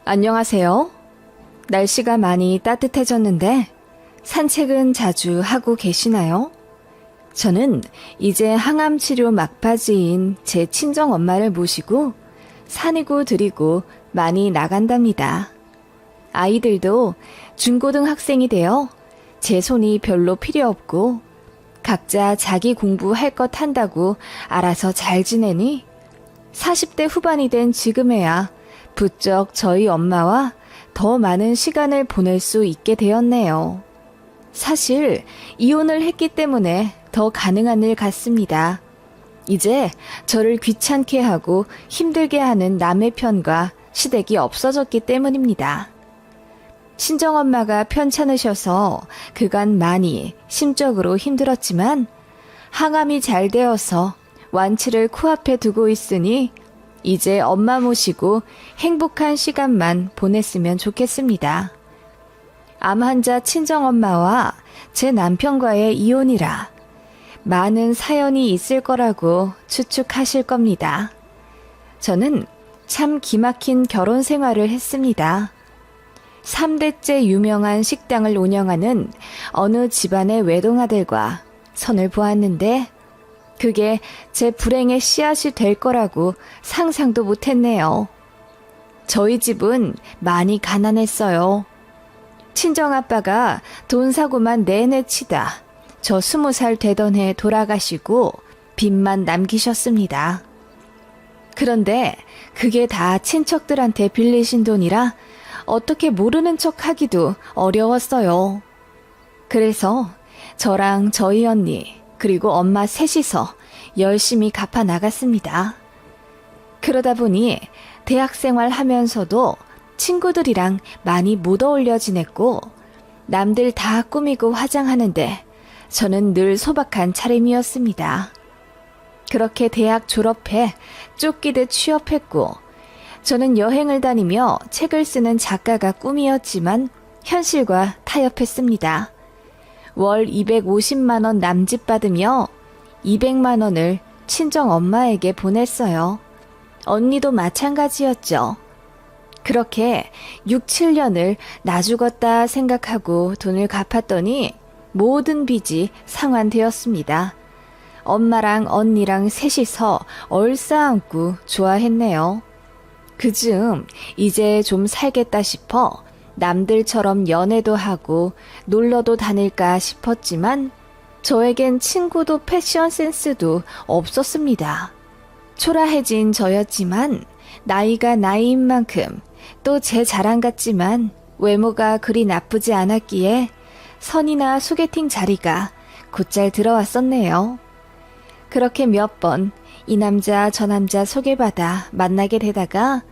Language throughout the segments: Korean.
안녕하세요. 날씨가 많이 따뜻해졌는데 산책은 자주 하고 계시나요? 저는 이제 항암 치료 막바지인 제 친정 엄마를 모시고 산이고 들이고 많이 나간답니다. 아이들도 중고등학생이 되어 제 손이 별로 필요 없고 각자 자기 공부할 것 한다고 알아서 잘 지내니 40대 후반이 된 지금에야 부쩍 저희 엄마와 더 많은 시간을 보낼 수 있게 되었네요. 사실 이혼을 했기 때문에 더 가능한 일 같습니다. 이제 저를 귀찮게 하고 힘들게 하는 남의 편과 시댁이 없어졌기 때문입니다. 친정엄마가 편찮으셔서 그간 많이 심적으로 힘들었지만 항암이 잘 되어서 완치를 코앞에 두고 있으니 이제 엄마 모시고 행복한 시간만 보냈으면 좋겠습니다. 암 환자 친정엄마와 제 남편과의 이혼이라 많은 사연이 있을 거라고 추측하실 겁니다. 저는 참 기막힌 결혼 생활을 했습니다. 3대째 유명한 식당을 운영하는 어느 집안의 외동아들과 선을 보았는데 그게 제 불행의 씨앗이 될 거라고 상상도 못했네요. 저희 집은 많이 가난했어요. 친정아빠가 돈 사고만 내내 치다 저 20살 되던 해 돌아가시고 빚만 남기셨습니다. 그런데 그게 다 친척들한테 빌리신 돈이라 어떻게 모르는 척 하기도 어려웠어요. 그래서 저랑 저희 언니 그리고 엄마 셋이서 열심히 갚아 나갔습니다. 그러다 보니 대학생활 하면서도 친구들이랑 많이 못 어울려 지냈고 남들 다 꾸미고 화장하는데 저는 늘 소박한 차림이었습니다. 그렇게 대학 졸업해 쫓기듯 취업했고 저는 여행을 다니며 책을 쓰는 작가가 꿈이었지만 현실과 타협했습니다. 월 250만 원 남집 받으며 200만 원을 친정 엄마에게 보냈어요. 언니도 마찬가지였죠. 그렇게 6, 7년을 나 죽었다 생각하고 돈을 갚았더니 모든 빚이 상환되었습니다. 엄마랑 언니랑 셋이서 얼싸안고 좋아했네요. 그즈음 이제 좀 살겠다 싶어 남들처럼 연애도 하고 놀러도 다닐까 싶었지만 저에겐 친구도 패션 센스도 없었습니다. 초라해진 저였지만 나이가 나이인 만큼 또 제 자랑 같지만 외모가 그리 나쁘지 않았기에 선이나 소개팅 자리가 곧잘 들어왔었네요. 그렇게 몇 번 이 남자 저 남자 소개받아 만나게 되다가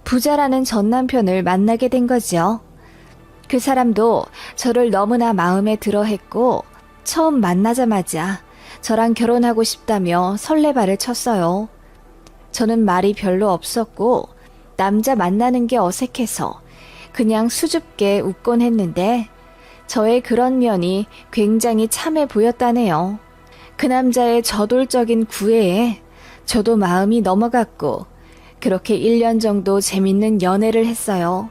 부자라는 전 남편을 만나게 된 거죠. 그 사람도 저를 너무나 마음에 들어 했고 처음 만나자마자 저랑 결혼하고 싶다며 설레발을 쳤어요. 저는 말이 별로 없었고 남자 만나는 게 어색해서 그냥 수줍게 웃곤 했는데 저의 그런 면이 굉장히 참해 보였다네요. 그 남자의 저돌적인 구애에 저도 마음이 넘어갔고 그렇게 1년 정도 재밌는 연애를 했어요.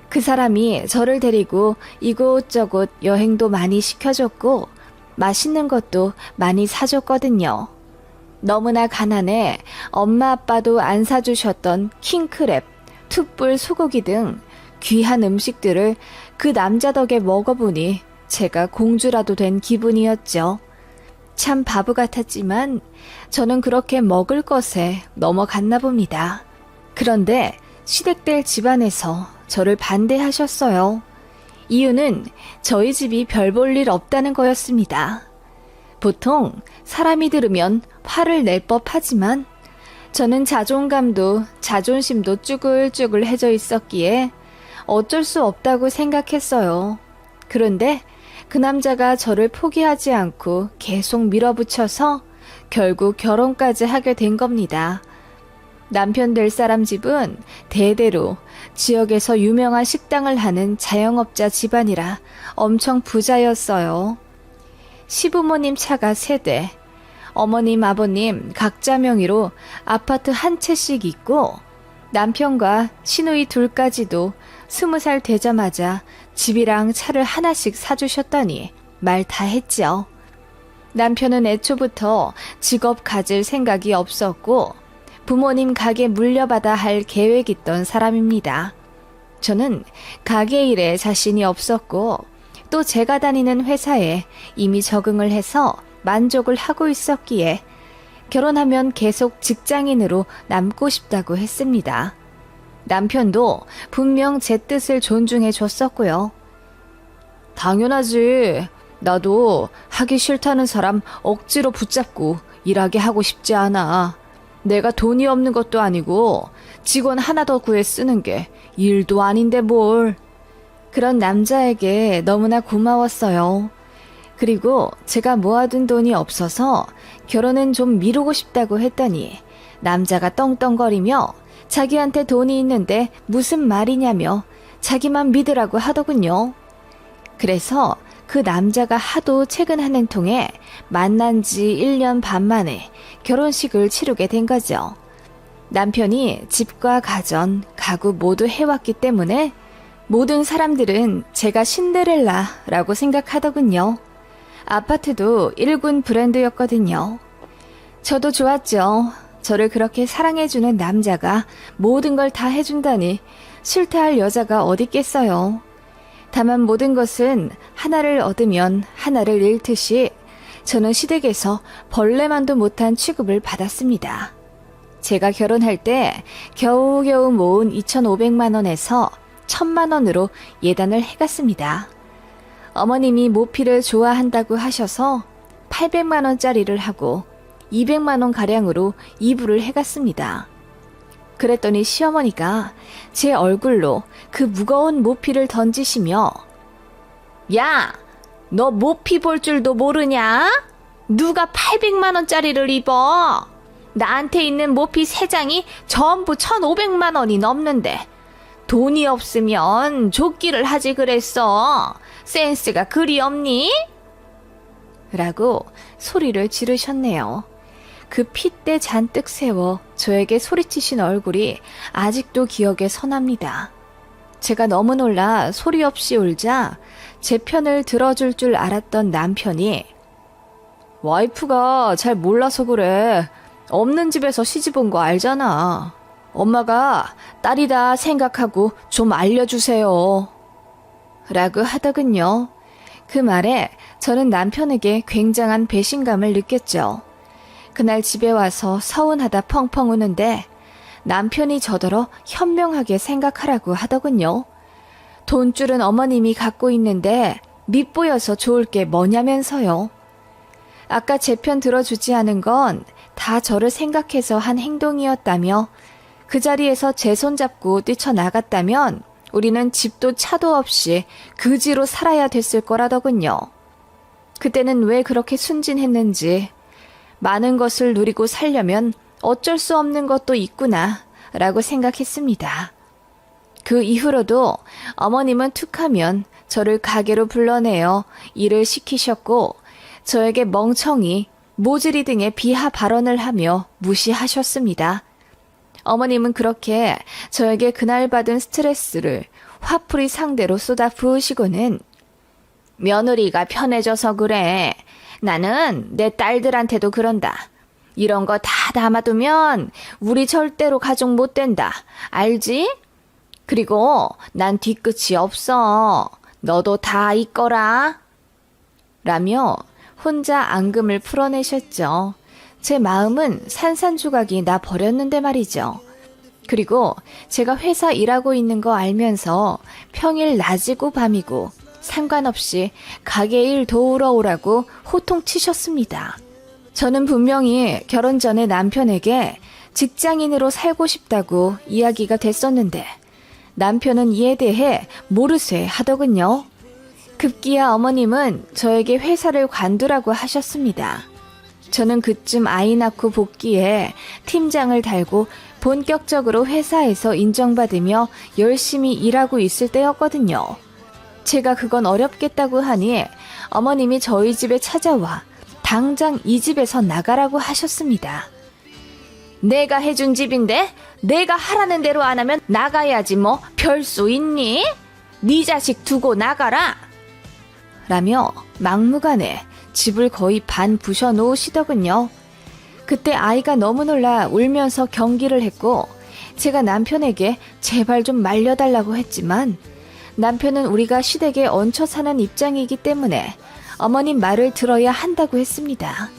그 사람이 저를 데리고 이곳저곳 여행도 많이 시켜줬고 맛있는 것도 많이 사줬거든요. 너무나 가난해 엄마 아빠도 안 사주셨던 킹크랩, 툭불 소고기 등 귀한 음식들을 그 남자 덕에 먹어보니 제가 공주라도 된 기분이었죠. 참 바보 같았지만 저는 그렇게 먹을 것에 넘어갔나 봅니다. 그런데 시댁들 집안에서 저를 반대하셨어요. 이유는 저희 집이 별 볼 일 없다는 거였습니다. 보통 사람이 들으면 화를 낼 법하지만 저는 자존감도 자존심도 쭈글쭈글해져 있었기에 어쩔 수 없다고 생각했어요. 그런데 그 남자가 저를 포기하지 않고 계속 밀어붙여서 결국 결혼까지 하게 된 겁니다. 남편 될 사람 집은 대대로 지역에서 유명한 식당을 하는 자영업자 집안이라 엄청 부자였어요. 시부모님 차가 3대, 어머님, 아버님 각자 명의로 아파트 한 채씩 있고 남편과 시누이 둘까지도 20살 되자마자 집이랑 차를 하나씩 사주셨더니 말 다 했지요. 남편은 애초부터 직업 가질 생각이 없었고 부모님 가게 물려받아 할 계획 있던 사람입니다. 저는 가게 일에 자신이 없었고 또 제가 다니는 회사에 이미 적응을 해서 만족을 하고 있었기에 결혼하면 계속 직장인으로 남고 싶다고 했습니다. 남편도 분명 제 뜻을 존중해 줬었고요. 당연하지. 나도 하기 싫다는 사람 억지로 붙잡고 일하게 하고 싶지 않아. 내가 돈이 없는 것도 아니고 직원 하나 더 구해 쓰는 게 일도 아닌데 뭘. 그런 남자에게 너무나 고마웠어요. 그리고 제가 모아둔 돈이 없어서 결혼은 좀 미루고 싶다고 했더니 남자가 떵떵거리며 자기한테 돈이 있는데 무슨 말이냐며 자기만 믿으라고 하더군요. 그래서 그 남자가 하도 최근 통에 만난 지 1년 반 만에 결혼식을 치르게 된 거죠. 남편이 집과 가전, 가구 모두 해왔기 때문에 모든 사람들은 제가 신데렐라라고 생각하더군요. 아파트도 1군 브랜드였거든요. 저도 좋았죠. 저를 그렇게 사랑해주는 남자가 모든 걸 다 해준다니 싫다할 여자가 어디 있겠어요. 다만 모든 것은 하나를 얻으면 하나를 잃듯이 저는 시댁에서 벌레만도 못한 취급을 받았습니다. 제가 결혼할 때 겨우겨우 모은 2,500만 원에서 1,000만 원으로 예단을 해갔습니다. 어머님이 모피를 좋아한다고 하셔서 800만 원짜리를 하고 200만 원 가량으로 이부를 해갔습니다. 그랬더니 시어머니가 제 얼굴로 그 무거운 모피를 던지시며 야! 너 모피 볼 줄도 모르냐? 누가 800만 원짜리를 입어? 나한테 있는 모피 3장이 전부 1,500만 원이 넘는데 돈이 없으면 줬기를 하지 그랬어. 센스가 그리 없니? 라고 소리를 지르셨네요. 그 핏대 잔뜩 세워 저에게 소리치신 얼굴이 아직도 기억에 선합니다. 제가 너무 놀라 소리 없이 울자 제 편을 들어줄 줄 알았던 남편이 와이프가 잘 몰라서 그래. 없는 집에서 시집 온 거 알잖아. 엄마가 딸이다 생각하고 좀 알려주세요. 라고 하더군요. 그 말에 저는 남편에게 굉장한 배신감을 느꼈죠. 그날 집에 와서 서운하다 펑펑 우는데 남편이 저더러 현명하게 생각하라고 하더군요. 돈줄은 어머님이 갖고 있는데 밉보여서 좋을 게 뭐냐면서요. 아까 제 편 들어주지 않은 건 다 저를 생각해서 한 행동이었다며 그 자리에서 제 손잡고 뛰쳐나갔다면 우리는 집도 차도 없이 그지로 살아야 됐을 거라더군요. 그때는 왜 그렇게 순진했는지 많은 것을 누리고 살려면 어쩔 수 없는 것도 있구나 라고 생각했습니다. 그 이후로도 어머님은 툭하면 저를 가게로 불러내어 일을 시키셨고 저에게 멍청이, 모질이 등의 비하 발언을 하며 무시하셨습니다. 어머님은 그렇게 저에게 그날 받은 스트레스를 화풀이 상대로 쏟아 부으시고는 며느리가 편해져서 그래. 나는 내 딸들한테도 그런다. 이런 거 다 담아두면 우리 절대로 가족 못 된다. 알지? 그리고 난 뒤끝이 없어. 너도 다 있거라. 라며 혼자 앙금을 풀어내셨죠. 제 마음은 산산조각이 나 버렸는데 말이죠. 그리고 제가 회사 일하고 있는 거 알면서 평일 낮이고 밤이고 상관없이 가게 일 도우러 오라고 호통치셨습니다. 저는 분명히 결혼 전에 남편에게 직장인으로 살고 싶다고 이야기가 됐었는데 남편은 이에 대해 모르쇠 하더군요. 급기야 어머님은 저에게 회사를 관두라고 하셨습니다. 저는 그쯤 아이 낳고 복귀해 팀장을 달고 본격적으로 회사에서 인정받으며 열심히 일하고 있을 때였거든요. 제가 그건 어렵겠다고 하니 어머님이 저희 집에 찾아와 당장 이 집에서 나가라고 하셨습니다. 내가 해준 집인데 내가 하라는 대로 안 하면 나가야지 뭐 별 수 있니? 네 자식 두고 나가라! 라며 막무가내 집을 거의 반 부셔 놓으시더군요. 그때 아이가 너무 놀라 울면서 경기를 했고 제가 남편에게 제발 좀 말려달라고 했지만 남편은 우리가 시댁에 얹혀 사는 입장이기 때문에 어머님 말을 들어야 한다고 했습니다.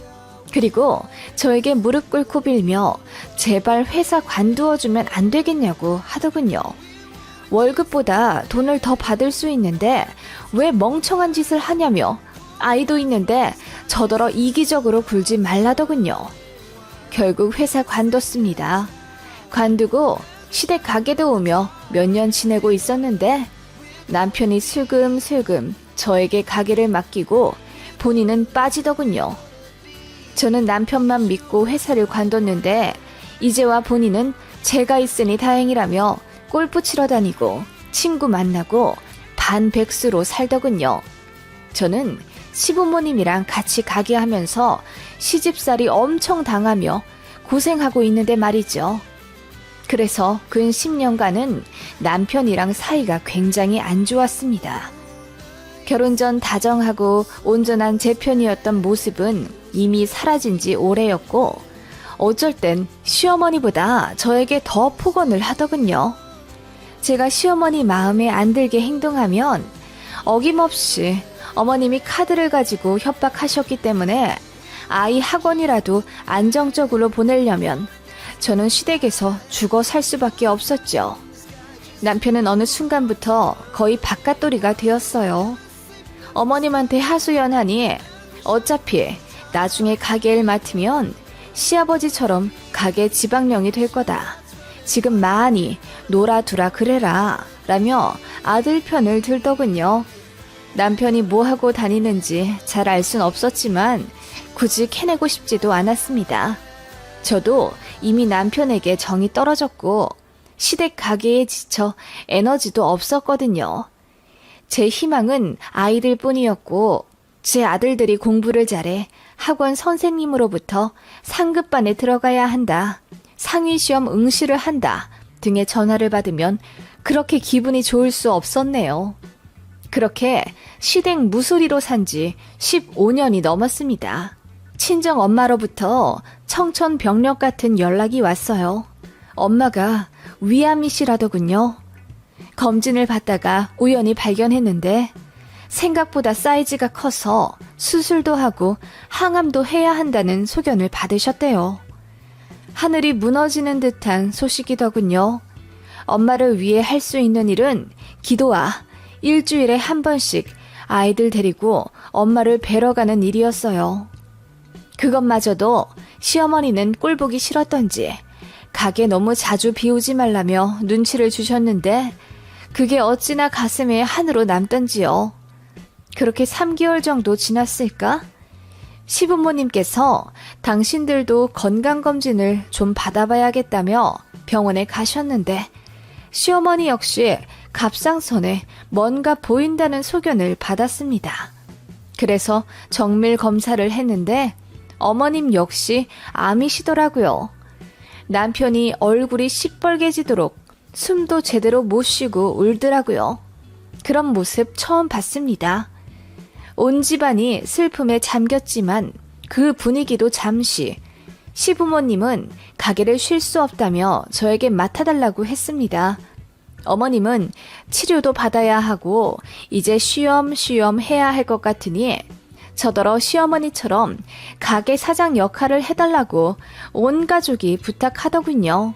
그리고 저에게 무릎 꿇고 빌며 제발 회사 관두어주면 안 되겠냐고 하더군요. 월급보다 돈을 더 받을 수 있는데 왜 멍청한 짓을 하냐며 아이도 있는데 저더러 이기적으로 굴지 말라더군요. 결국 회사 관뒀습니다. 관두고 시댁 가게도 오며 몇 년 지내고 있었는데 남편이 슬금슬금 저에게 가게를 맡기고 본인은 빠지더군요. 저는 남편만 믿고 회사를 관뒀는데 이제와 본인은 제가 있으니 다행이라며 골프 치러 다니고 친구 만나고 반백수로 살더군요. 저는 시부모님이랑 같이 가게 하면서 시집살이 엄청 당하며 고생하고 있는데 말이죠. 그래서 근 10년간은 남편이랑 사이가 굉장히 안 좋았습니다. 결혼 전 다정하고 온전한 제 편이었던 모습은 이미 사라진 지 오래였고 어쩔 땐 시어머니보다 저에게 더 폭언을 하더군요. 제가 시어머니 마음에 안 들게 행동하면 어김없이 어머님이 카드를 가지고 협박하셨기 때문에 아이 학원이라도 안정적으로 보내려면 저는 시댁에서 죽어 살 수밖에 없었죠. 남편은 어느 순간부터 거의 바깥돌이가 되었어요. 어머님한테 하소연하니 어차피 나중에 가게를 맡으면 시아버지처럼 가게 지방령이 될 거다. 지금 많이 놀아두라 그래라 라며 아들 편을 들더군요. 남편이 뭐하고 다니는지 잘 알 순 없었지만 굳이 캐내고 싶지도 않았습니다. 저도 이미 남편에게 정이 떨어졌고 시댁 가게에 지쳐 에너지도 없었거든요. 제 희망은 아이들 뿐이었고 제 아들들이 공부를 잘해 학원 선생님으로부터 상급반에 들어가야 한다, 상위시험 응시를 한다 등의 전화를 받으면 그렇게 기분이 좋을 수 없었네요. 그렇게 시댁 무소리로 산 지 15년이 넘었습니다. 친정 엄마로부터 청천벽력 같은 연락이 왔어요. 엄마가 위암이시라더군요. 검진을 받다가 우연히 발견했는데 생각보다 사이즈가 커서 수술도 하고 항암도 해야 한다는 소견을 받으셨대요. 하늘이 무너지는 듯한 소식이더군요. 엄마를 위해 할 수 있는 일은 기도와 일주일에 한 번씩 아이들 데리고 엄마를 뵈러 가는 일이었어요. 그것마저도 시어머니는 꼴보기 싫었던지 가게 너무 자주 비우지 말라며 눈치를 주셨는데 그게 어찌나 가슴에 한으로 남던지요. 그렇게 3개월 정도 지났을까? 시부모님께서 당신들도 건강검진을 좀 받아봐야겠다며 병원에 가셨는데 시어머니 역시 갑상선에 뭔가 보인다는 소견을 받았습니다. 그래서 정밀 검사를 했는데 어머님 역시 암이시더라고요. 남편이 얼굴이 시뻘개지도록 숨도 제대로 못 쉬고 울더라고요. 그런 모습 처음 봤습니다. 온 집안이 슬픔에 잠겼지만 그 분위기도 잠시 시부모님은 가게를 쉴 수 없다며 저에게 맡아달라고 했습니다. 어머님은 치료도 받아야 하고 이제 쉬엄쉬엄 해야 할 것 같으니 저더러 시어머니처럼 가게 사장 역할을 해달라고 온 가족이 부탁하더군요.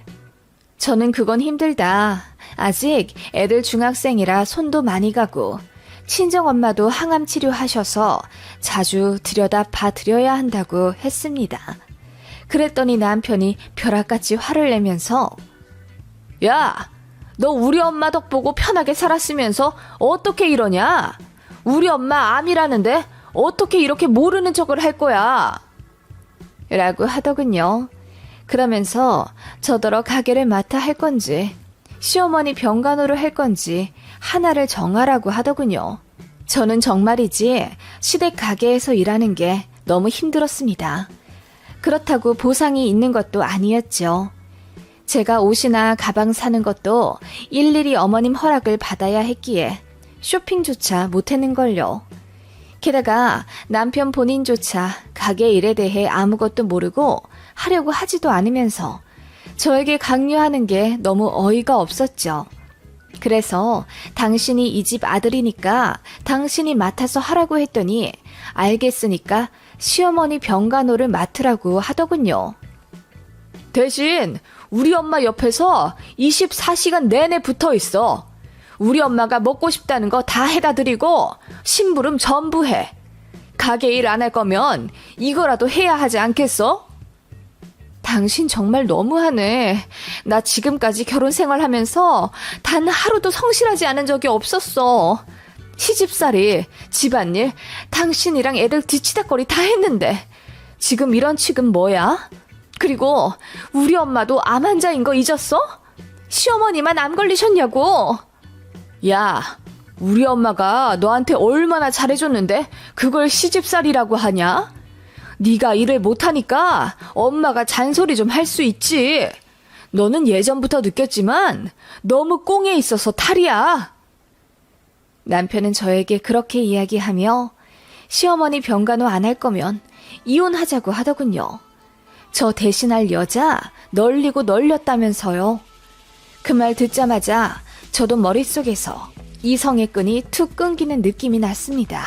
저는 그건 힘들다. 아직 애들 중학생이라 손도 많이 가고 친정엄마도 항암 치료하셔서 자주 들여다 봐드려야 한다고 했습니다. 그랬더니 남편이 벼락같이 화를 내면서 야! 너 우리 엄마 덕 보고 편하게 살았으면서 어떻게 이러냐? 우리 엄마 암이라는데 어떻게 이렇게 모르는 척을 할 거야? 라고 하더군요. 그러면서 저더러 가게를 맡아 할 건지 시어머니 병간호를 할 건지 하나를 정하라고 하더군요. 저는 정말이지 시댁 가게에서 일하는 게 너무 힘들었습니다. 그렇다고 보상이 있는 것도 아니었죠. 제가 옷이나 가방 사는 것도 일일이 어머님 허락을 받아야 했기에 쇼핑조차 못했는걸요. 게다가 남편 본인조차 가게 일에 대해 아무것도 모르고 하려고 하지도 않으면서 저에게 강요하는 게 너무 어이가 없었죠. 그래서 당신이 이 집 아들이니까 당신이 맡아서 하라고 했더니 알겠으니까 시어머니 병간호를 맡으라고 하더군요. 대신 우리 엄마 옆에서 24시간 내내 붙어 있어. 우리 엄마가 먹고 싶다는 거 다 해다 드리고 심부름 전부 해. 가게 일 안 할 거면 이거라도 해야 하지 않겠어? 당신 정말 너무하네. 나 지금까지 결혼 생활하면서 단 하루도 성실하지 않은 적이 없었어. 시집살이, 집안일, 당신이랑 애들 뒤치다거리 다 했는데 지금 이런 취급 뭐야? 그리고 우리 엄마도 암 환자인 거 잊었어? 시어머니만 암 걸리셨냐고. 야, 우리 엄마가 너한테 얼마나 잘해줬는데 그걸 시집살이라고 하냐? 네가 일을 못하니까 엄마가 잔소리 좀 할 수 있지. 너는 예전부터 느꼈지만 너무 꽁에 있어서 탈이야. 남편은 저에게 그렇게 이야기하며 시어머니 병간호 안 할 거면 이혼하자고 하더군요. 저 대신할 여자 널리고 널렸다면서요. 그 말 듣자마자 저도 머릿속에서 이성의 끈이 툭 끊기는 느낌이 났습니다.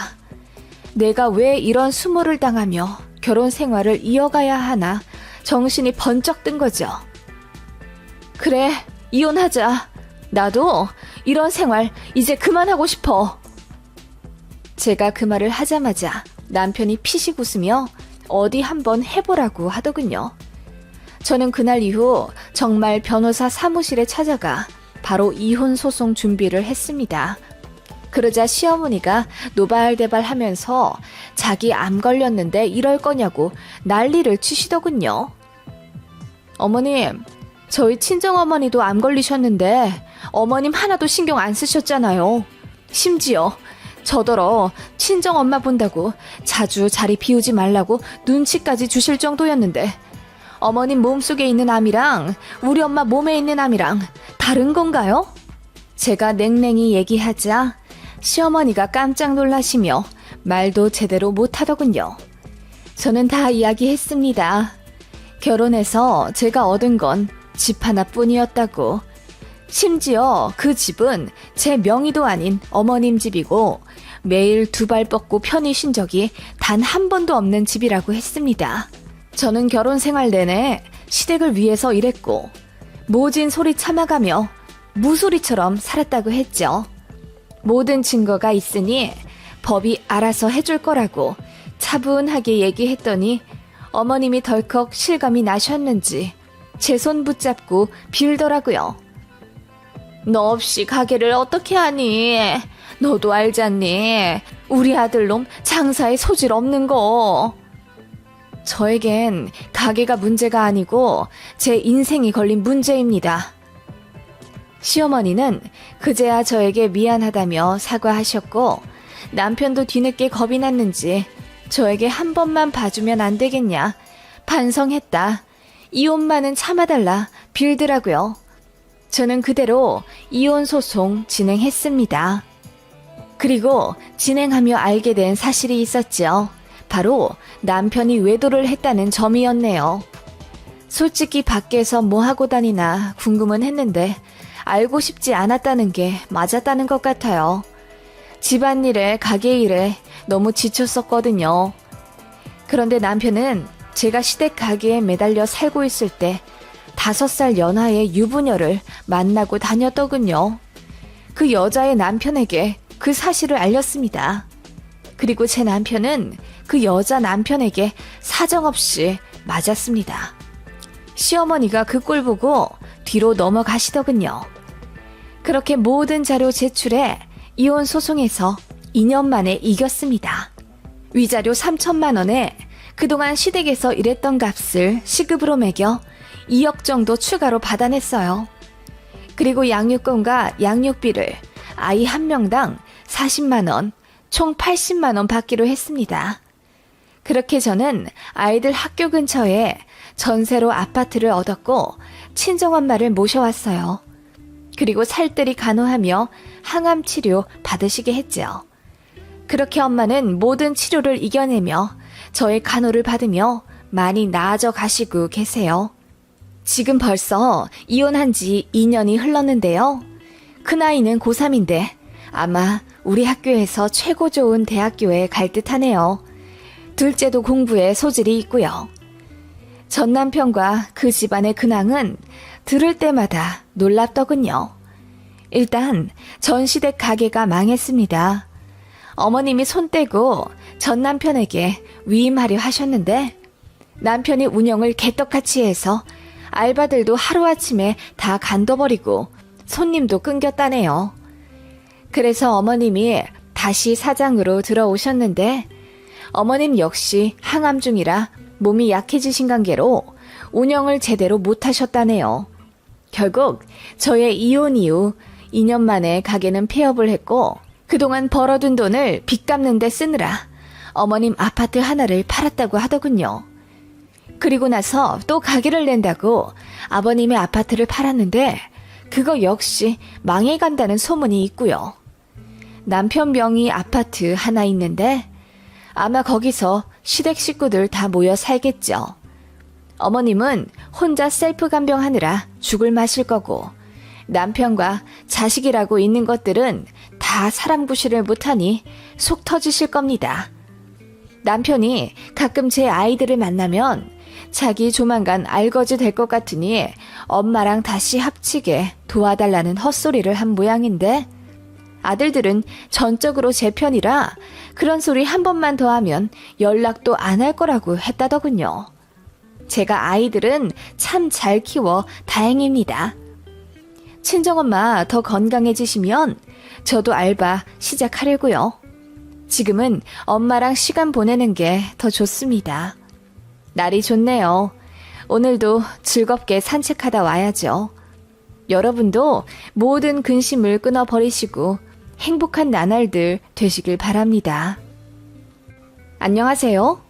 내가 왜 이런 수모를 당하며 결혼 생활을 이어가야 하나 정신이 번쩍 든 거죠. 그래, 이혼하자. 나도 이런 생활 이제 그만하고 싶어. 제가 그 말을 하자마자 남편이 피식 웃으며 어디 한번 해보라고 하더군요. 저는 그날 이후 정말 변호사 사무실에 찾아가 바로 이혼 소송 준비를 했습니다. 그러자 시어머니가 노발대발 하면서 자기 암 걸렸는데 이럴 거냐고 난리를 치시더군요. 어머님, 저희 친정어머니도 암 걸리셨는데 어머님 하나도 신경 안 쓰셨잖아요. 심지어 저더러 친정엄마 본다고 자주 자리 비우지 말라고 눈치까지 주실 정도였는데 어머님 몸속에 있는 암이랑 우리 엄마 몸에 있는 암이랑 다른 건가요? 제가 냉랭히 얘기하자 시어머니가 깜짝 놀라시며 말도 제대로 못하더군요. 저는 다 이야기했습니다. 결혼해서 제가 얻은 건 집 하나뿐이었다고. 심지어 그 집은 제 명의도 아닌 어머님 집이고 매일 두 발 뻗고 편히 쉰 적이 단 한 번도 없는 집이라고 했습니다. 저는 결혼 생활 내내 시댁을 위해서 일했고 모진 소리 참아가며 무소리처럼 살았다고 했죠. 모든 증거가 있으니 법이 알아서 해줄 거라고 차분하게 얘기했더니 어머님이 덜컥 실감이 나셨는지 제 손 붙잡고 빌더라고요. 너 없이 가게를 어떻게 하니? 너도 알잖니? 우리 아들놈 장사에 소질 없는 거. 저에겐 가게가 문제가 아니고 제 인생이 걸린 문제입니다. 시어머니는 그제야 저에게 미안하다며 사과하셨고 남편도 뒤늦게 겁이 났는지 저에게 한 번만 봐주면 안 되겠냐 반성했다. 이혼만은 참아달라 빌더라고요. 저는 그대로 이혼 소송 진행했습니다. 그리고 진행하며 알게 된 사실이 있었죠. 바로 남편이 외도를 했다는 점이었네요. 솔직히 밖에서 뭐 하고 다니나 궁금은 했는데 알고 싶지 않았다는 게 맞았다는 것 같아요. 집안일에 가게 일에 너무 지쳤었거든요. 그런데 남편은 제가 시댁 가게에 매달려 살고 있을 때 5살 연하의 유부녀를 만나고 다녔더군요. 그 여자의 남편에게 그 사실을 알렸습니다. 그리고 제 남편은 그 여자 남편에게 사정없이 맞았습니다. 시어머니가 그 꼴 보고 뒤로 넘어가시더군요. 그렇게 모든 자료 제출해 이혼 소송에서 2년 만에 이겼습니다. 위자료 3천만 원에 그동안 시댁에서 일했던 값을 시급으로 매겨 2억 정도 추가로 받아냈어요. 그리고 양육권과 양육비를 아이 한 명당 40만 원, 총 80만 원 받기로 했습니다. 그렇게 저는 아이들 학교 근처에 전세로 아파트를 얻었고 친정엄마를 모셔왔어요. 그리고 살뜰히 간호하며 항암 치료 받으시게 했죠. 그렇게 엄마는 모든 치료를 이겨내며 저의 간호를 받으며 많이 나아져 가시고 계세요. 지금 벌써 이혼한 지 2년이 흘렀는데요. 큰아이는 고3인데 아마 우리 학교에서 최고 좋은 대학교에 갈 듯하네요. 둘째도 공부에 소질이 있고요. 전 남편과 그 집안의 근황은 들을 때마다 놀랍더군요. 일단 전시댁 가게가 망했습니다. 어머님이 손 떼고 전 남편에게 위임하려 하셨는데 남편이 운영을 개떡같이 해서 알바들도 하루아침에 다 간둬버리고 손님도 끊겼다네요. 그래서 어머님이 다시 사장으로 들어오셨는데 어머님 역시 항암 중이라 몸이 약해지신 관계로 운영을 제대로 못하셨다네요. 결국 저의 이혼 이후 2년 만에 가게는 폐업을 했고 그동안 벌어둔 돈을 빚 갚는 데 쓰느라 어머님 아파트 하나를 팔았다고 하더군요. 그리고 나서 또 가게를 낸다고 아버님의 아파트를 팔았는데 그거 역시 망해간다는 소문이 있고요. 남편 명의 아파트 하나 있는데 아마 거기서 시댁 식구들 다 모여 살겠죠. 어머님은 혼자 셀프 간병하느라 죽을 마실 거고 남편과 자식이라고 있는 것들은 다 사람 구실을 못하니 속 터지실 겁니다. 남편이 가끔 제 아이들을 만나면 자기 조만간 알거지 될 것 같으니 엄마랑 다시 합치게 도와달라는 헛소리를 한 모양인데 아들들은 전적으로 제 편이라 그런 소리 한 번만 더 하면 연락도 안 할 거라고 했다더군요. 제가 아이들은 참 잘 키워 다행입니다. 친정엄마 더 건강해지시면 저도 알바 시작하려고요. 지금은 엄마랑 시간 보내는 게 더 좋습니다. 날이 좋네요. 오늘도 즐겁게 산책하다 와야죠. 여러분도 모든 근심을 끊어버리시고 행복한 나날들 되시길 바랍니다. 안녕하세요.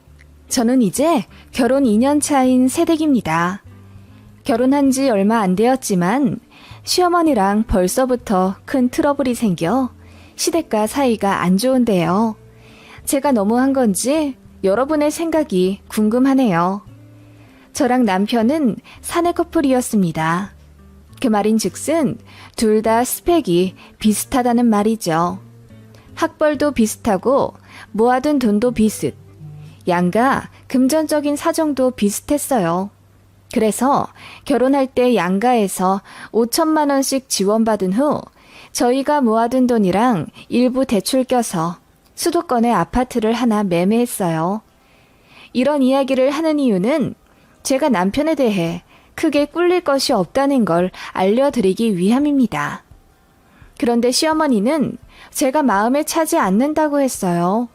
저는 이제 결혼 2년 차인 새댁입니다. 결혼한 지 얼마 안 되었지만 시어머니랑 벌써부터 큰 트러블이 생겨 시댁과 사이가 안 좋은데요. 제가 너무한 건지 여러분의 생각이 궁금하네요. 저랑 남편은 사내 커플이었습니다. 그 말인즉슨 둘 다 스펙이 비슷하다는 말이죠. 학벌도 비슷하고 모아둔 돈도 비슷, 양가 금전적인 사정도 비슷했어요. 그래서 결혼할 때 양가에서 5천만 원씩 지원받은 후 저희가 모아둔 돈이랑 일부 대출 껴서 수도권의 아파트를 하나 매매했어요. 이런 이야기를 하는 이유는 제가 남편에 대해 크게 꿀릴 것이 없다는 걸 알려드리기 위함입니다. 그런데 시어머니는 제가 마음에 차지 않는다고 했어요.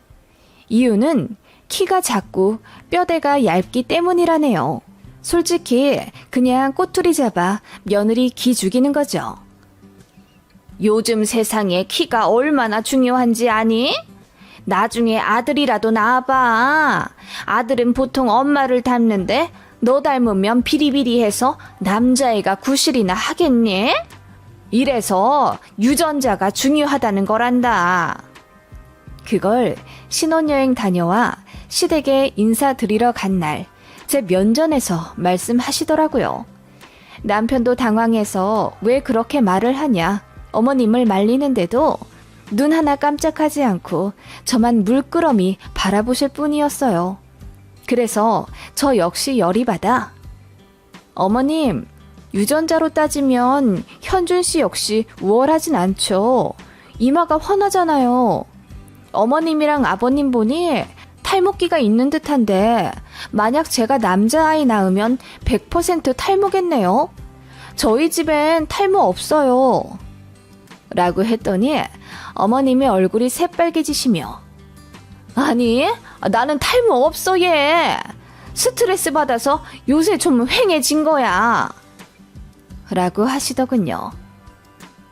이유는 키가 작고 뼈대가 얇기 때문이라네요. 솔직히 그냥 꼬투리 잡아 며느리 기 죽이는 거죠. 요즘 세상에 키가 얼마나 중요한지 아니? 나중에 아들이라도 낳아봐. 아들은 보통 엄마를 닮는데 너 닮으면 비리비리해서 남자애가 구실이나 하겠니? 이래서 유전자가 중요하다는 거란다. 그걸 신혼여행 다녀와 시댁에 인사드리러 간 날 제 면전에서 말씀하시더라고요. 남편도 당황해서 왜 그렇게 말을 하냐 어머님을 말리는데도 눈 하나 깜짝하지 않고 저만 물끄러미 바라보실 뿐이었어요. 그래서 저 역시 열이 받아 어머님, 유전자로 따지면 현준 씨 역시 우월하진 않죠. 이마가 훤하잖아요. 어머님이랑 아버님 보니 탈모기가 있는 듯한데 만약 제가 남자아이 낳으면 100% 탈모겠네요. 저희 집엔 탈모 없어요. 라고 했더니 어머님의 얼굴이 새빨개지시며 아니, 나는 탈모 없어 얘. 스트레스 받아서 요새 좀 휑해진 거야. 라고 하시더군요.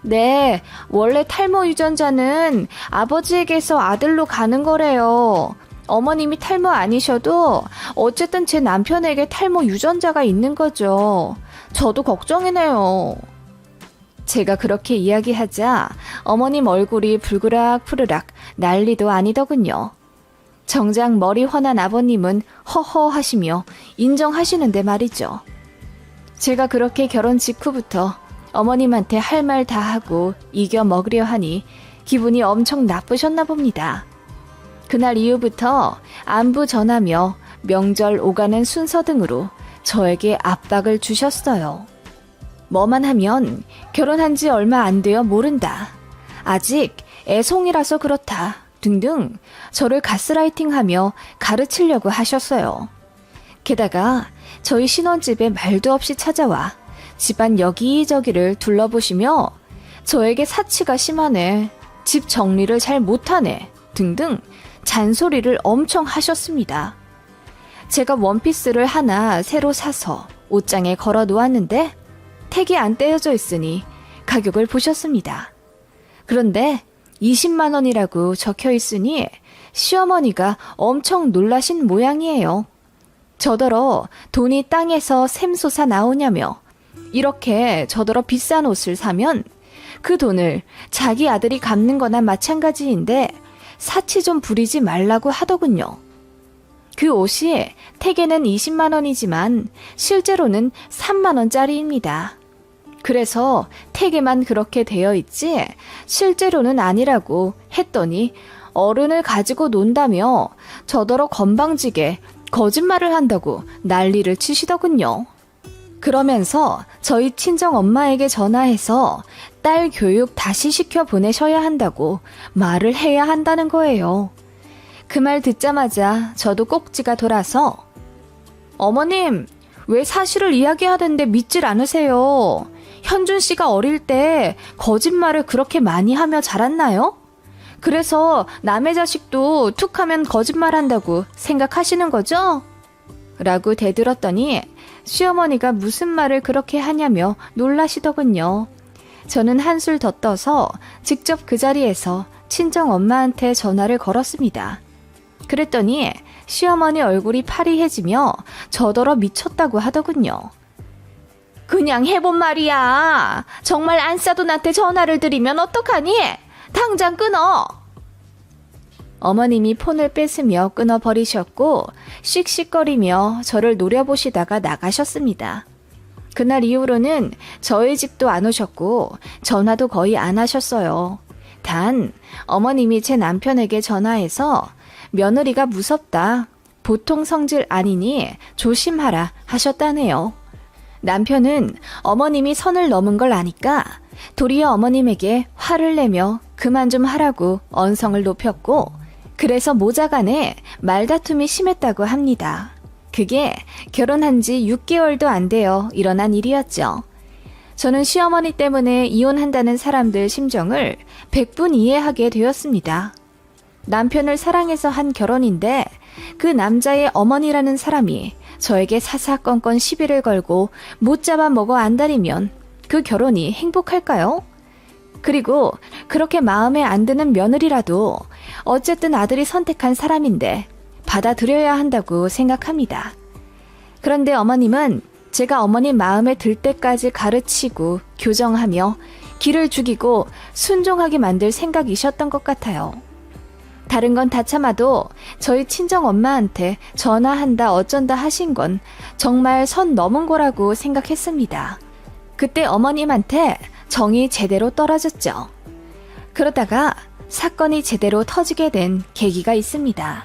네, 원래 탈모 유전자는 아버지에게서 아들로 가는 거래요. 어머님이 탈모 아니셔도 어쨌든 제 남편에게 탈모 유전자가 있는 거죠. 저도 걱정이네요. 제가 그렇게 이야기하자 어머님 얼굴이 불그락 푸르락 난리도 아니더군요. 정작 머리 훤한 아버님은 허허 하시며 인정하시는데 말이죠. 제가 그렇게 결혼 직후부터 어머님한테 할 말 다 하고 이겨 먹으려 하니 기분이 엄청 나쁘셨나 봅니다. 그날 이후부터 안부 전하며 명절 오가는 순서 등으로 저에게 압박을 주셨어요. 뭐만 하면 결혼한 지 얼마 안 되어 모른다. 아직 애송이라서 그렇다. 등등 저를 가스라이팅하며 가르치려고 하셨어요. 게다가 저희 신혼집에 말도 없이 찾아와 집안 여기저기를 둘러보시며 저에게 사치가 심하네, 집 정리를 잘 못하네 등등 잔소리를 엄청 하셨습니다. 제가 원피스를 하나 새로 사서 옷장에 걸어 놓았는데 택이 안 떼어져 있으니 가격을 보셨습니다. 그런데 20만 원이라고 적혀 있으니 시어머니가 엄청 놀라신 모양이에요. 저더러 돈이 땅에서 샘솟아 나오냐며 이렇게 저더러 비싼 옷을 사면 그 돈을 자기 아들이 갚는 거나 마찬가지인데 사치 좀 부리지 말라고 하더군요. 그 옷이 택에는 20만 원이지만 실제로는 3만 원짜리입니다. 그래서 택에만 그렇게 되어 있지 실제로는 아니라고 했더니 어른을 가지고 논다며 저더러 건방지게 거짓말을 한다고 난리를 치시더군요. 그러면서 저희 친정 엄마에게 전화해서 딸 교육 다시 시켜 보내셔야 한다고 말을 해야 한다는 거예요. 그 말 듣자마자 저도 꼭지가 돌아서 어머님, 왜 사실을 이야기하는데 믿질 않으세요? 현준 씨가 어릴 때 거짓말을 그렇게 많이 하며 자랐나요? 그래서 남의 자식도 툭하면 거짓말한다고 생각하시는 거죠? 라고 대들었더니 시어머니가 무슨 말을 그렇게 하냐며 놀라시더군요. 저는 한술 더 떠서 직접 그 자리에서 친정 엄마한테 전화를 걸었습니다. 그랬더니 시어머니 얼굴이 파리해지며 저더러 미쳤다고 하더군요. 그냥 해본 말이야. 정말 안 싸도 나한테 전화를 드리면 어떡하니? 당장 끊어. 어머님이 폰을 뺏으며 끊어버리셨고 씩씩거리며 저를 노려보시다가 나가셨습니다. 그날 이후로는 저희 집도 안 오셨고 전화도 거의 안 하셨어요. 단 어머님이 제 남편에게 전화해서 며느리가 무섭다, 보통 성질 아니니 조심하라 하셨다네요. 남편은 어머님이 선을 넘은 걸 아니까 도리어 어머님에게 화를 내며 그만 좀 하라고 언성을 높였고 그래서 모자간에 말다툼이 심했다고 합니다. 그게 결혼한 지 6개월도 안 되어 일어난 일이었죠. 저는 시어머니 때문에 이혼한다는 사람들 심정을 100분 이해하게 되었습니다. 남편을 사랑해서 한 결혼인데 그 남자의 어머니라는 사람이 저에게 사사건건 시비를 걸고 못 잡아먹어 안달이면 그 결혼이 행복할까요? 그리고 그렇게 마음에 안 드는 며느리라도 어쨌든 아들이 선택한 사람인데 받아들여야 한다고 생각합니다. 그런데 어머님은 제가 어머님 마음에 들 때까지 가르치고 교정하며 기를 죽이고 순종하게 만들 생각이셨던 것 같아요. 다른 건 다 참아도 저희 친정 엄마한테 전화한다 어쩐다 하신 건 정말 선 넘은 거라고 생각했습니다. 그때 어머님한테 정이 제대로 떨어졌죠. 그러다가 사건이 제대로 터지게 된 계기가 있습니다.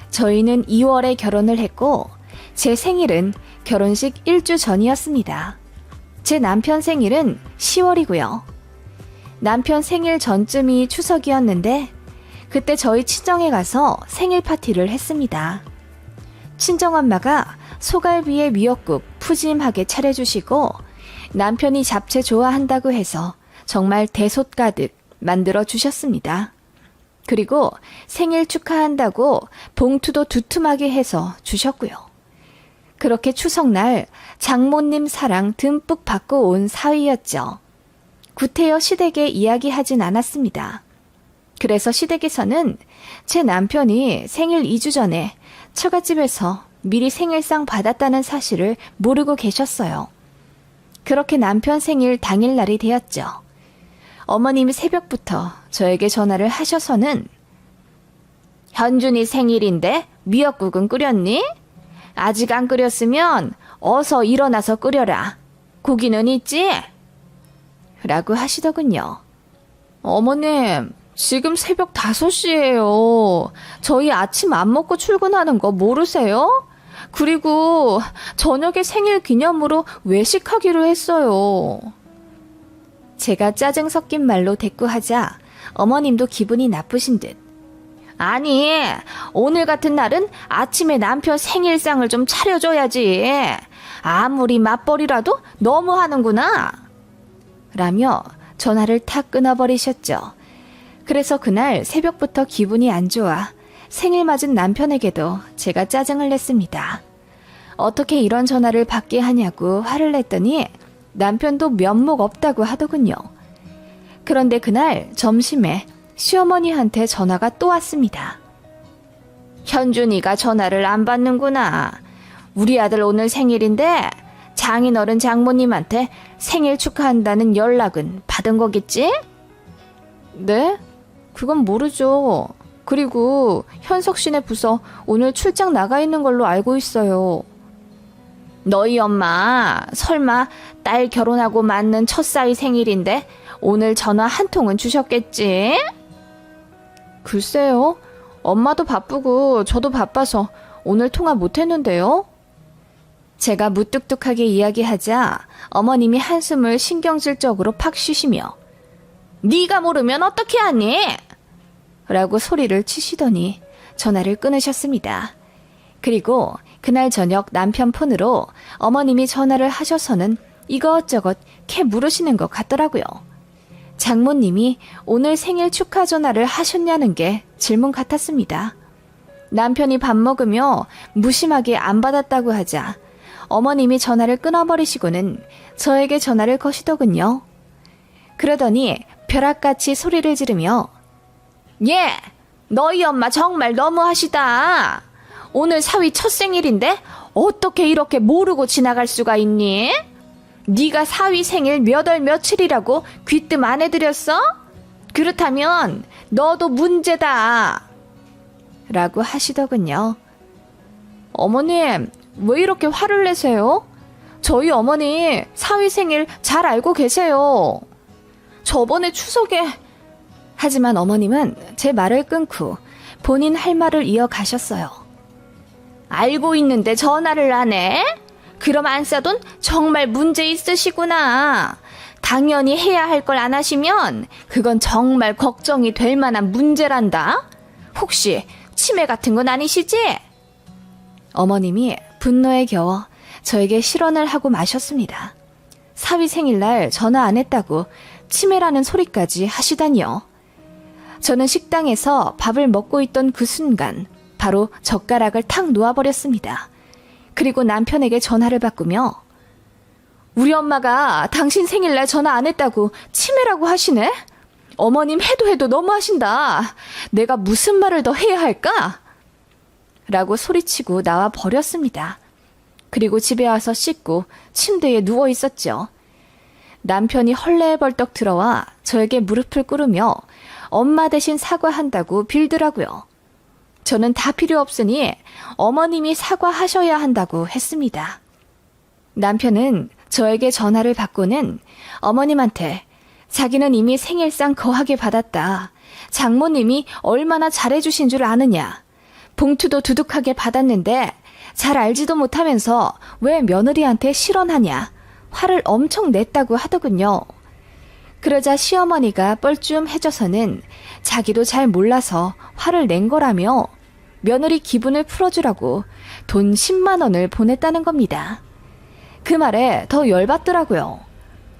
저희는 2월에 결혼을 했고 제 생일은 결혼식 1주 전이었습니다. 제 남편 생일은 10월이고요. 남편 생일 전쯤이 추석이었는데 그때 저희 친정에 가서 생일 파티를 했습니다. 친정엄마가 소갈비에 미역국 푸짐하게 차려주시고 남편이 잡채 좋아한다고 해서 정말 대솥 가득 만들어 주셨습니다. 그리고 생일 축하한다고 봉투도 두툼하게 해서 주셨고요. 그렇게 추석날 장모님 사랑 듬뿍 받고 온 사위였죠. 구태여 시댁에 이야기하진 않았습니다. 그래서 시댁에서는 제 남편이 생일 2주 전에 처갓집에서 미리 생일상 받았다는 사실을 모르고 계셨어요. 그렇게 남편 생일 당일날이 되었죠. 어머님이 새벽부터 저에게 전화를 하셔서는 현준이 생일인데 미역국은 끓였니? 아직 안 끓였으면 어서 일어나서 끓여라. 고기는 있지? 라고 하시더군요. 어머님, 지금 새벽 5시예요. 저희 아침 안 먹고 출근하는 거 모르세요? 그리고 저녁에 생일 기념으로 외식하기로 했어요. 제가 짜증 섞인 말로 대꾸하자 어머님도 기분이 나쁘신 듯. 아니, 오늘 같은 날은 아침에 남편 생일상을 좀 차려줘야지. 아무리 맞벌이라도 너무하는구나. 라며 전화를 탁 끊어버리셨죠. 그래서 그날 새벽부터 기분이 안 좋아 생일 맞은 남편에게도 제가 짜증을 냈습니다. 어떻게 이런 전화를 받게 하냐고 화를 냈더니 남편도 면목 없다고 하더군요. 그런데 그날 점심에 시어머니한테 전화가 또 왔습니다. 현준이가 전화를 안 받는구나. 우리 아들 오늘 생일인데 장인어른 장모님한테 생일 축하한다는 연락은 받은 거겠지? 네? 그건 모르죠. 그리고 현석 씨네 부서 오늘 출장 나가 있는 걸로 알고 있어요. 너희 엄마 설마 딸 결혼하고 맞는 첫사위 생일인데 오늘 전화 한 통은 주셨겠지? 글쎄요. 엄마도 바쁘고 저도 바빠서 오늘 통화 못했는데요. 제가 무뚝뚝하게 이야기하자 어머님이 한숨을 신경질적으로 팍 쉬시며 네가 모르면 어떻게 하니? 라고 소리를 치시더니 전화를 끊으셨습니다. 그리고 그날 저녁 남편 폰으로 어머님이 전화를 하셔서는 이것저것 캐 물으시는 것 같더라고요. 장모님이 오늘 생일 축하 전화를 하셨냐는 게 질문 같았습니다. 남편이 밥 먹으며 무심하게 안 받았다고 하자 어머님이 전화를 끊어버리시고는 저에게 전화를 거시더군요. 그러더니 벼락같이 소리를 지르며 예! 너희 엄마 정말 너무하시다. 오늘 사위 첫 생일인데 어떻게 이렇게 모르고 지나갈 수가 있니? 네가 사위 생일 몇 월 며칠이라고 귀뜸 안 해드렸어? 그렇다면 너도 문제다. 라고 하시더군요. 어머님, 왜 이렇게 화를 내세요? 저희 어머니 사위 생일 잘 알고 계세요. 저번에 추석에... 하지만 어머님은 제 말을 끊고 본인 할 말을 이어가셨어요. 알고 있는데 전화를 안 해? 그럼 안싸돈 정말 문제 있으시구나. 당연히 해야 할 걸 안 하시면 그건 정말 걱정이 될 만한 문제란다. 혹시 치매 같은 건 아니시지? 어머님이 분노에 겨워 저에게 실언을 하고 마셨습니다. 사위 생일날 전화 안 했다고 치매라는 소리까지 하시다니요. 저는 식당에서 밥을 먹고 있던 그 순간 바로 젓가락을 탁 놓아버렸습니다. 그리고 남편에게 전화를 바꾸며 우리 엄마가 당신 생일날 전화 안 했다고 치매라고 하시네? 어머님 해도 너무하신다. 내가 무슨 말을 더 해야 할까? 라고 소리치고 나와 버렸습니다. 그리고 집에 와서 씻고 침대에 누워 있었죠. 남편이 헐레벌떡 들어와 저에게 무릎을 꿇으며 엄마 대신 사과한다고 빌더라고요. 저는 다 필요 없으니 어머님이 사과하셔야 한다고 했습니다. 남편은 저에게 전화를 받고는 어머님한테 자기는 이미 생일상 거하게 받았다. 장모님이 얼마나 잘해주신 줄 아느냐. 봉투도 두둑하게 받았는데 잘 알지도 못하면서 왜 며느리한테 실언하냐. 화를 엄청 냈다고 하더군요. 그러자 시어머니가 뻘쭘해져서는 자기도 잘 몰라서 화를 낸 거라며 며느리 기분을 풀어주라고 돈 10만 원을 보냈다는 겁니다. 그 말에 더 열받더라고요.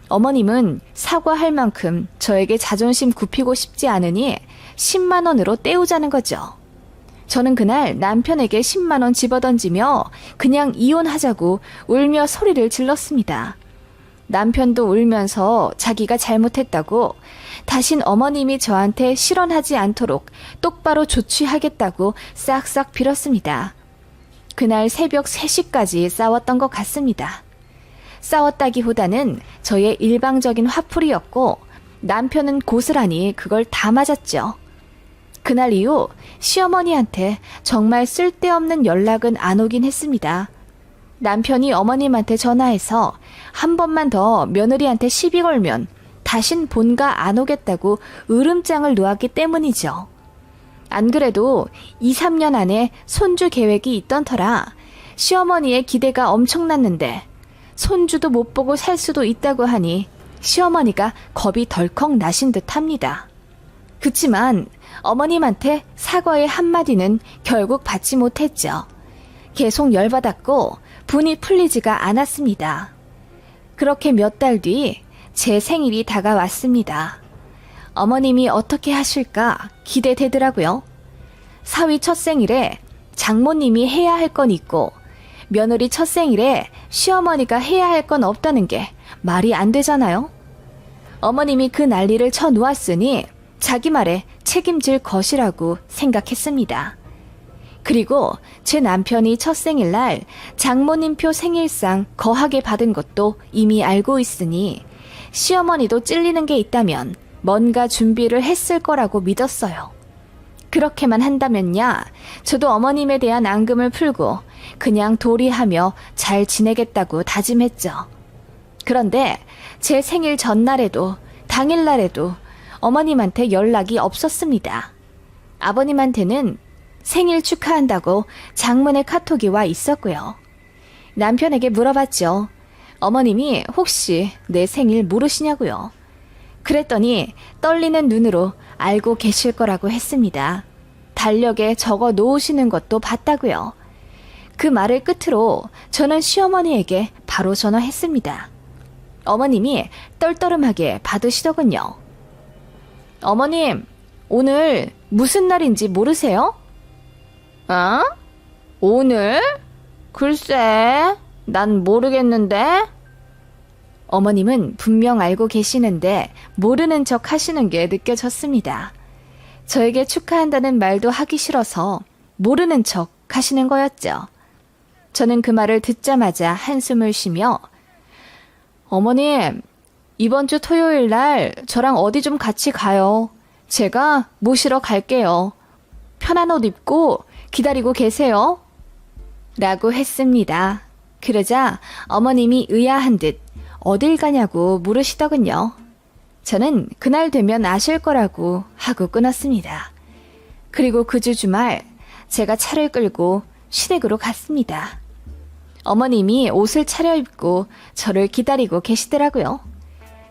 어머님은 사과할 만큼 저에게 자존심 굽히고 싶지 않으니 10만 원으로 때우자는 거죠. 저는 그날 남편에게 10만 원 집어던지며 그냥 이혼하자고 울며 소리를 질렀습니다. 남편도 울면서 자기가 잘못했다고 다신 어머님이 저한테 실언하지 않도록 똑바로 조치하겠다고 싹싹 빌었습니다. 그날 새벽 3시까지 싸웠던 것 같습니다. 싸웠다기보다는 저의 일방적인 화풀이였고 남편은 고스란히 그걸 다 맞았죠. 그날 이후 시어머니한테 정말 쓸데없는 연락은 안 오긴 했습니다. 남편이 어머님한테 전화해서 한 번만 더 며느리한테 시비 걸면 다신 본가 안 오겠다고 으름장을 놓았기 때문이죠. 안 그래도 2, 3년 안에 손주 계획이 있던 터라 시어머니의 기대가 엄청났는데 손주도 못 보고 살 수도 있다고 하니 시어머니가 겁이 덜컥 나신 듯 합니다. 그치만 어머님한테 사과의 한마디는 결국 받지 못했죠. 계속 열받았고 분이 풀리지가 않았습니다. 그렇게 몇 달 뒤 제 생일이 다가왔습니다. 어머님이 어떻게 하실까 기대되더라고요. 사위 첫 생일에 장모님이 해야 할 건 있고 며느리 첫 생일에 시어머니가 해야 할 건 없다는 게 말이 안 되잖아요. 어머님이 그 난리를 쳐놓았으니 자기 말에 책임질 것이라고 생각했습니다. 그리고 제 남편이 첫 생일날 장모님표 생일상 거하게 받은 것도 이미 알고 있으니 시어머니도 찔리는 게 있다면 뭔가 준비를 했을 거라고 믿었어요. 그렇게만 한다면야 저도 어머님에 대한 앙금을 풀고 그냥 도리하며 잘 지내겠다고 다짐했죠. 그런데 제 생일 전날에도 당일날에도 어머님한테 연락이 없었습니다. 아버님한테는 생일 축하한다고 장문의 카톡이 와 있었고요. 남편에게 물어봤죠. 어머님이 혹시 내 생일 모르시냐고요. 그랬더니 떨리는 눈으로 알고 계실 거라고 했습니다. 달력에 적어 놓으시는 것도 봤다고요. 그 말을 끝으로 저는 시어머니에게 바로 전화했습니다. 어머님이 떨떠름하게 받으시더군요. 어머님, 오늘 무슨 날인지 모르세요? 어? 오늘? 글쎄, 난 모르겠는데? 어머님은 분명 알고 계시는데 모르는 척 하시는 게 느껴졌습니다. 저에게 축하한다는 말도 하기 싫어서 모르는 척 하시는 거였죠. 저는 그 말을 듣자마자 한숨을 쉬며 어머님, 이번 주 토요일 날 저랑 어디 좀 같이 가요. 제가 모시러 갈게요. 편한 옷 입고 기다리고 계세요. 라고 했습니다. 그러자 어머님이 의아한 듯 어딜 가냐고 물으시더군요. 저는 그날 되면 아실 거라고 하고 끊었습니다. 그리고 그 주 주말 제가 차를 끌고 시댁으로 갔습니다. 어머님이 옷을 차려입고 저를 기다리고 계시더라고요.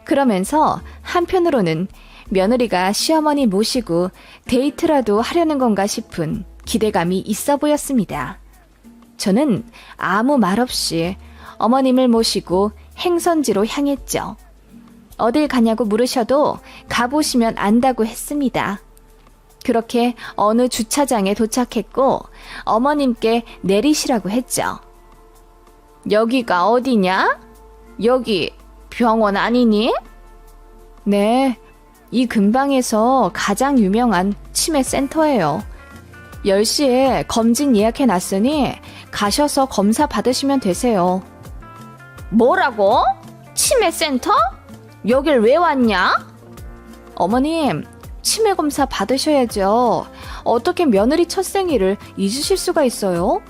그러면서 한편으로는 며느리가 시어머니 모시고 데이트라도 하려는 건가 싶은 기대감이 있어 보였습니다. 저는 아무 말 없이 어머님을 모시고 행선지로 향했죠. 어딜 가냐고 물으셔도 가보시면 안다고 했습니다. 그렇게 어느 주차장에 도착했고 어머님께 내리시라고 했죠. 여기가 어디냐? 여기 병원 아니니? 네, 이 근방에서 가장 유명한 치매 센터예요. 10시에 검진 예약해놨으니 가셔서 검사 받으시면 되세요. 뭐라고? 치매 센터? 여길 왜 왔냐? 어머님, 치매 검사 받으셔야죠. 어떻게 며느리 첫 생일을 잊으실 수가 있어요?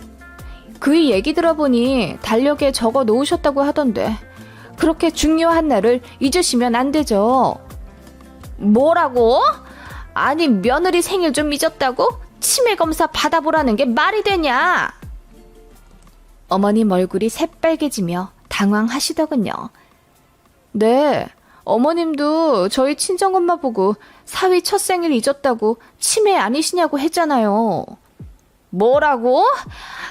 그 얘기 들어보니 달력에 적어 놓으셨다고 하던데 그렇게 중요한 날을 잊으시면 안 되죠. 뭐라고? 아니 며느리 생일 좀 잊었다고? 치매 검사 받아보라는 게 말이 되냐? 어머님 얼굴이 새빨개지며 당황하시더군요. 네, 어머님도 저희 친정엄마 보고 사위 첫 생일 잊었다고 치매 아니시냐고 했잖아요. 뭐라고?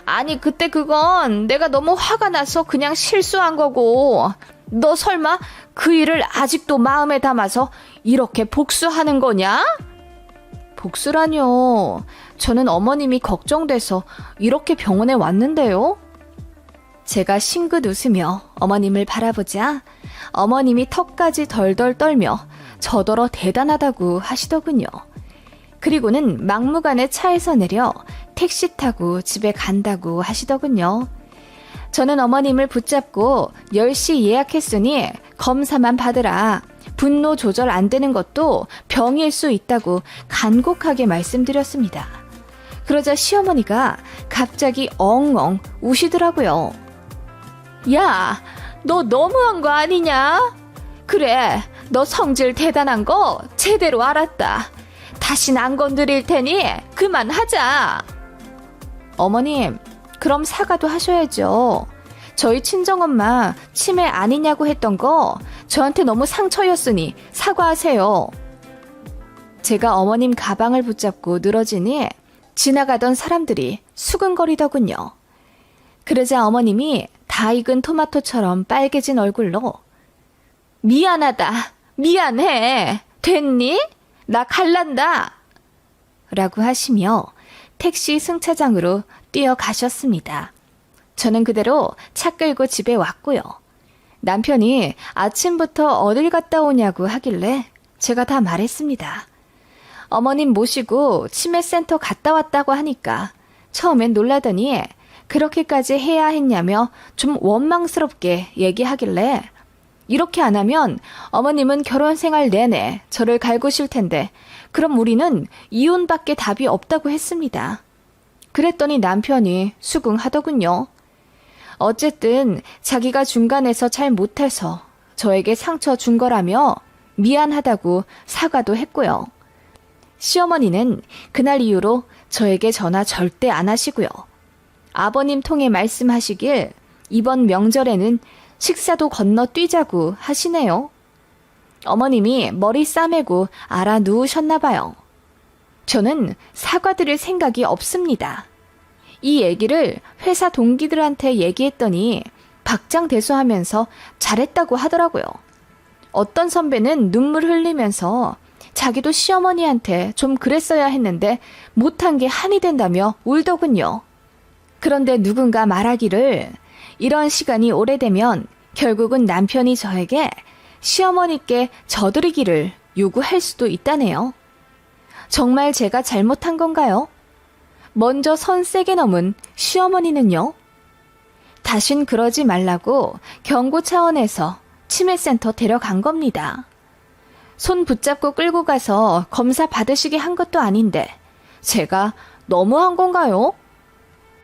아니 그때 그건 내가 너무 화가 나서 그냥 실수한 거고 너 설마 그 일을 아직도 마음에 담아서 이렇게 복수하는 거냐? 복수라뇨. 저는 어머님이 걱정돼서 이렇게 병원에 왔는데요. 제가 싱긋 웃으며 어머님을 바라보자 어머님이 턱까지 덜덜 떨며 저더러 대단하다고 하시더군요. 그리고는 막무가내 차에서 내려 택시 타고 집에 간다고 하시더군요. 저는 어머님을 붙잡고 10시 예약했으니 검사만 받으라. 분노 조절 안 되는 것도 병일 수 있다고 간곡하게 말씀드렸습니다. 그러자 시어머니가 갑자기 엉엉 우시더라고요. 야, 너 너무한 거 아니냐? 그래, 너 성질 대단한 거 제대로 알았다. 다신 안 건드릴 테니 그만하자. 어머님, 그럼 사과도 하셔야죠. 저희 친정엄마 치매 아니냐고 했던 거 저한테 너무 상처였으니 사과하세요. 제가 어머님 가방을 붙잡고 늘어지니 지나가던 사람들이 수근거리더군요. 그러자 어머님이 다 익은 토마토처럼 빨개진 얼굴로 미안하다, 미안해, 됐니? 나 갈란다 라고 하시며 택시 승차장으로 뛰어가셨습니다. 저는 그대로 차 끌고 집에 왔고요. 남편이 아침부터 어딜 갔다 오냐고 하길래 제가 다 말했습니다. 어머님 모시고 치매센터 갔다 왔다고 하니까 처음엔 놀라더니 그렇게까지 해야 했냐며 좀 원망스럽게 얘기하길래 이렇게 안 하면 어머님은 결혼 생활 내내 저를 갈구실 텐데 그럼 우리는 이혼밖에 답이 없다고 했습니다. 그랬더니 남편이 수긍하더군요. 어쨌든 자기가 중간에서 잘 못해서 저에게 상처 준 거라며 미안하다고 사과도 했고요. 시어머니는 그날 이후로 저에게 전화 절대 안 하시고요. 아버님 통해 말씀하시길 이번 명절에는 식사도 건너뛰자고 하시네요. 어머님이 머리 싸매고 알아 누우셨나 봐요. 저는 사과드릴 생각이 없습니다. 이 얘기를 회사 동기들한테 얘기했더니 박장대소하면서 잘했다고 하더라고요. 어떤 선배는 눈물 흘리면서 자기도 시어머니한테 좀 그랬어야 했는데 못한 게 한이 된다며 울더군요. 그런데 누군가 말하기를 이런 시간이 오래되면 결국은 남편이 저에게 시어머니께 저드리기를 요구할 수도 있다네요. 정말 제가 잘못한 건가요? 먼저 선 세게 넘은 시어머니는요? 다신 그러지 말라고 경고 차원에서 치매센터 데려간 겁니다. 손 붙잡고 끌고 가서 검사 받으시게 한 것도 아닌데 제가 너무한 건가요?